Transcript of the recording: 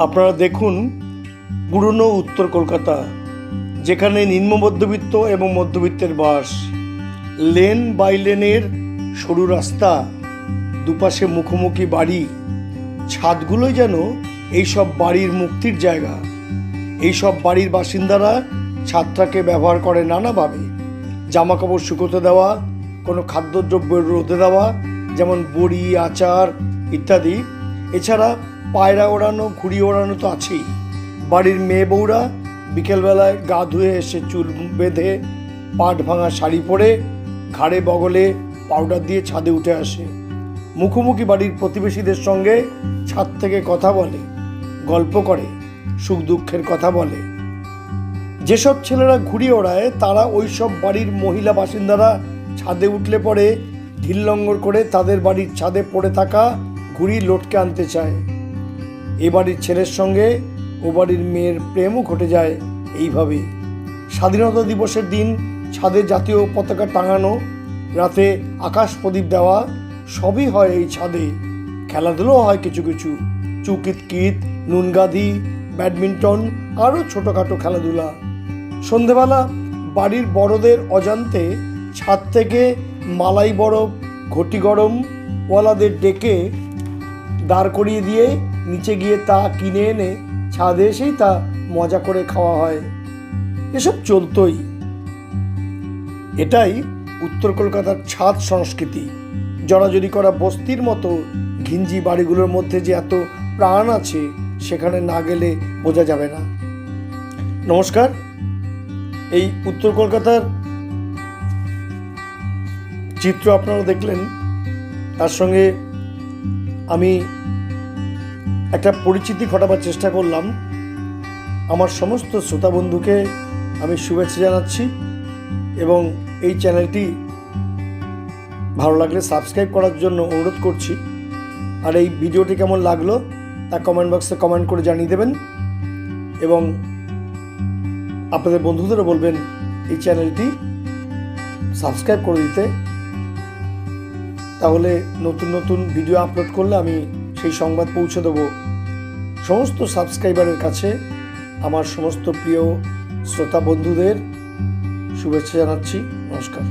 আপনারা দেখুন পুরনো উত্তর কলকাতা, যেখানে নিম্ন মধ্যবিত্ত এবং মধ্যবিত্তের বাস। লেন বাই লেনের সরু রাস্তা, দুপাশে মুখোমুখি বাড়ি, ছাদগুলোই যেন এইসব বাড়ির মুক্তির জায়গা। এইসব বাড়ির বাসিন্দারা ছাদটাকে ব্যবহার করে নানাভাবে। জামা কাপড় শুকোতে দেওয়া, কোনো খাদ্যদ্রব্য রোদে দেওয়া, যেমন বড়ি, আচার ইত্যাদি। এছাড়া পায়রা ওড়ানো, ঘুড়ি ওড়ানো তো আছেই। বাড়ির মেয়ে বউরা বিকেলবেলায় গা ধুয়ে এসে চুল বেঁধে, পাট ভাঙা শাড়ি পরে, ঘাড়ে বগলে পাউডার দিয়ে ছাদে উঠে আসে। মুখোমুখি বাড়ির প্রতিবেশীদের সঙ্গে ছাদ থেকে কথা বলে, গল্প করে, সুখ দুঃখের কথা বলে। যেসব ছেলেরা ঘুড়ি ওড়ায় তারা ওই সব বাড়ির মহিলা বাসিন্দারা ছাদে উঠলে পরে ঢিল্লঙ্গর করে তাদের বাড়ির ছাদে পড়ে থাকা ঘুড়ি লটকে আনতে চায়। এ বাড়ির ছেলের সঙ্গে ও বাড়ির মেয়ের প্রেমও ঘটে যায় এইভাবে। স্বাধীনতা দিবসের দিন ছাদে জাতীয় পতাকা টাঙানো, রাতে আকাশ প্রদীপ দেওয়া, সবই হয় এই ছাদে। খেলাধুলোও হয় কিছু কিছু, চুকিতকিত, নুনগাদি, ব্যাডমিন্টন, আরও ছোটোখাটো খেলাধুলা। সন্ধেবেলা বাড়ির বড়দের অজান্তে ছাদ থেকে মালাই বরফ, ঘটি গরম ওয়ালাদের ডেকে দাঁড় করিয়ে দিয়ে নিচে গিয়ে তা কিনে এনে ছাদে এসেই তা মজা করে খাওয়া হয়। এসব চলতই। এটাই উত্তর কলকাতার ছাদ সংস্কৃতি। জড়াজড়ি করা বস্তির মতো ঘিঞ্জি বাড়িগুলোর মধ্যে যে এত প্রাণ আছে, সেখানে না গেলে বোঝা যাবে না। নমস্কার। এই উত্তর কলকাতার চিত্র আপনারা দেখলেন, তার সঙ্গে আমি একটা পরিচিতি ঘটাবার চেষ্টা করলাম। আমার সমস্ত শ্রোতা বন্ধুকে আমি শুভেচ্ছা জানাচ্ছি এবং এই চ্যানেলটি ভালো লাগলে সাবস্ক্রাইব করার জন্য অনুরোধ করছি। আর এই ভিডিওটি কেমন লাগলো তা কমেন্ট বক্সে কমেন্ট করে জানিয়ে দেবেন এবং আপনাদের বন্ধুদেরও বলবেন এই চ্যানেলটি সাবস্ক্রাইব করে দিতে। তাহলে নতুন নতুন ভিডিও আপলোড করলে আমি সেই সংবাদ পৌঁছে দেবো সমস্ত সাবস্ক্রাইবারের কাছে। আমার সমস্ত প্রিয় শ্রোতা বন্ধুদের শুভেচ্ছা জানাচ্ছি। নমস্কার।